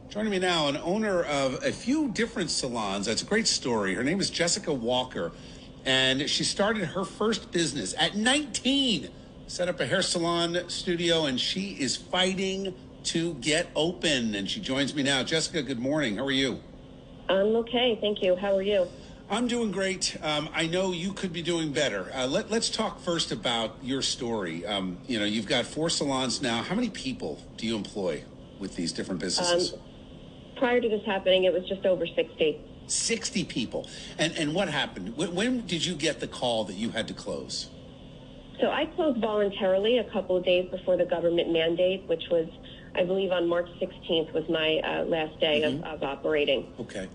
Joining me now, an owner of a few different salons. That's a great story. Her name is Jessica Walker, and she started her first business at 19. Set up a hair salon studio, and she is fighting to get open. And she joins me now. Jessica, good morning. How are you? I'm okay, thank you. How are you? I'm doing great. I know you could be doing better. Let's talk first about your story. You've got 4 salons now. How many people do you employ with these different businesses? Prior to this happening, it was just over 60. 60 people. And what happened? When did you get the call that you had to close? So I closed voluntarily a couple of days before the government mandate, which was, I believe, on March 16th was my last day of operating. Okay.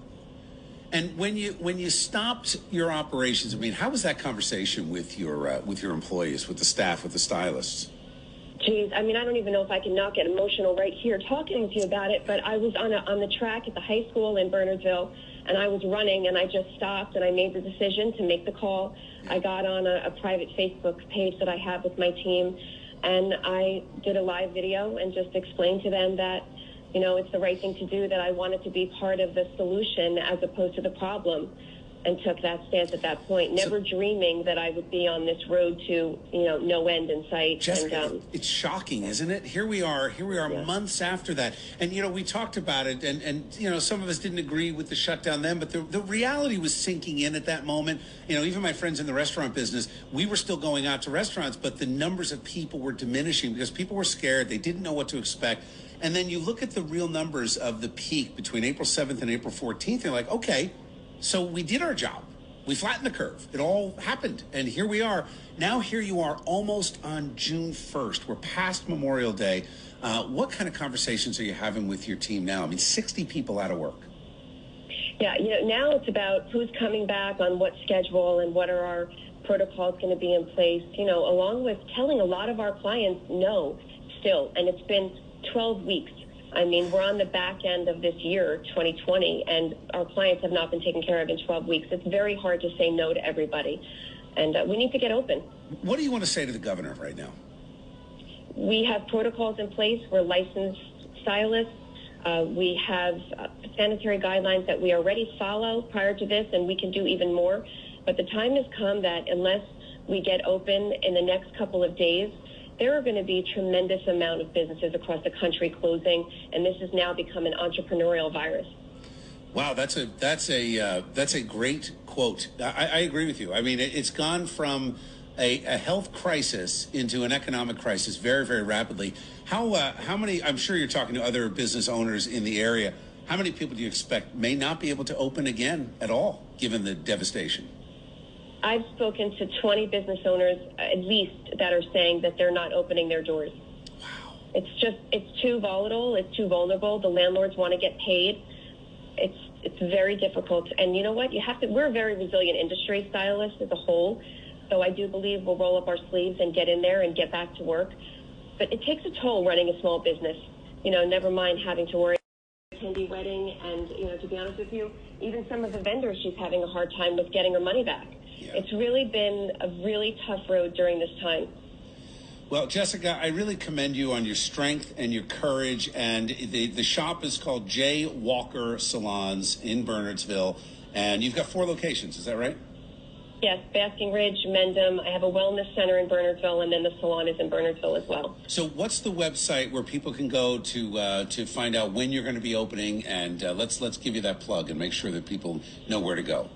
And when you stopped your operations, I mean, how was that conversation with your employees, with the staff, with the stylists? Geez, I mean, I don't even know if I can not get emotional right here talking to you about it, but I was on the track at the high school in Bernardsville, and I was running, and I just stopped, and I made the decision to make the call. I got on a private Facebook page that I have with my team, and I did a live video and just explained to them that, you know, it's the right thing to do, that I wanted to be part of the solution as opposed to the problem, and took that stance at that point, never dreaming that I would be on this road to, no end in sight. Jessica, it's shocking, isn't it? Here we are months after that. And, we talked about it, and some of us didn't agree with the shutdown then, but the reality was sinking in at that moment. Even my friends in the restaurant business, we were still going out to restaurants, but the numbers of people were diminishing because people were scared. They didn't know what to expect. And then you look at the real numbers of the peak between April 7th and April 14th, and you're like, okay, so we did our job. We flattened the curve. It all happened. And here we are. Now here you are almost on June 1st. We're past Memorial Day. What kind of conversations are you having with your team now? I mean, 60 people out of work. Yeah, now it's about who's coming back on what schedule and what are our protocols going to be in place, along with telling a lot of our clients no still. And it's been 12 weeks. I mean, we're on the back end of this year, 2020, and our clients have not been taken care of in 12 weeks. It's very hard to say no to everybody, and we need to get open. What do you want to say to the governor right now? We have protocols in place. We're licensed stylists. We have sanitary guidelines that we already follow prior to this, and we can do even more. But the time has come that unless we get open in the next couple of days, there are going to be a tremendous amount of businesses across the country closing, and this has now become an entrepreneurial virus. Wow, that's a great quote. I agree with you. I mean, it's gone from a health crisis into an economic crisis very, very rapidly. How many? I'm sure you're talking to other business owners in the area. How many people do you expect may not be able to open again at all, given the devastation? I've spoken to 20 business owners, at least, that are saying that they're not opening their doors. Wow. It's too volatile. It's too vulnerable. The landlords want to get paid. It's very difficult. And you know what? We're a very resilient industry, stylists as a whole. So I do believe we'll roll up our sleeves and get in there and get back to work. But it takes a toll running a small business. Never mind having to worry about an attendee wedding. And, to be honest with you, even some of the vendors, she's having a hard time with getting her money back. Yeah. It's really been a really tough road during this time. Well, Jessica, I really commend you on your strength and your courage. And the shop is called J. Walker Salons in Bernardsville. And you've got 4 locations. Is that right? Yes, Basking Ridge, Mendham. I have a wellness center in Bernardsville, and then the salon is in Bernardsville as well. So what's the website where people can go to find out when you're going to be opening? And let's give you that plug and make sure that people know where to go.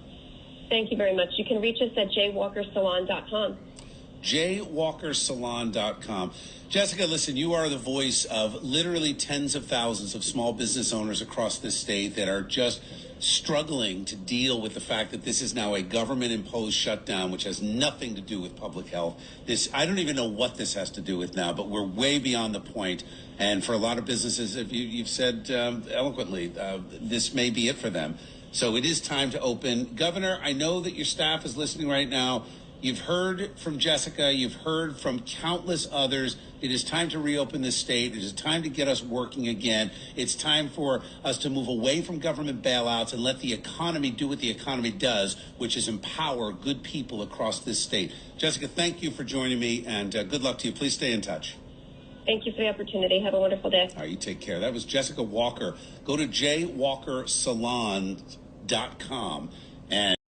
Thank you very much. You can reach us at jwalkersalon.com. jwalkersalon.com. Jessica, listen, you are the voice of literally tens of thousands of small business owners across this state that are just struggling to deal with the fact that this is now a government-imposed shutdown, which has nothing to do with public health. I don't even know what this has to do with now, but we're way beyond the point. And for a lot of businesses, if you've said eloquently, this may be it for them. So it is time to open. Governor, I know that your staff is listening right now. You've heard from Jessica. You've heard from countless others. It is time to reopen this state. It is time to get us working again. It's time for us to move away from government bailouts and let the economy do what the economy does, which is empower good people across this state. Jessica, thank you for joining me, and good luck to you. Please stay in touch. Thank you for the opportunity. Have a wonderful day. All right, you take care. That was Jessica Walker. Go to jwalkersalon.com and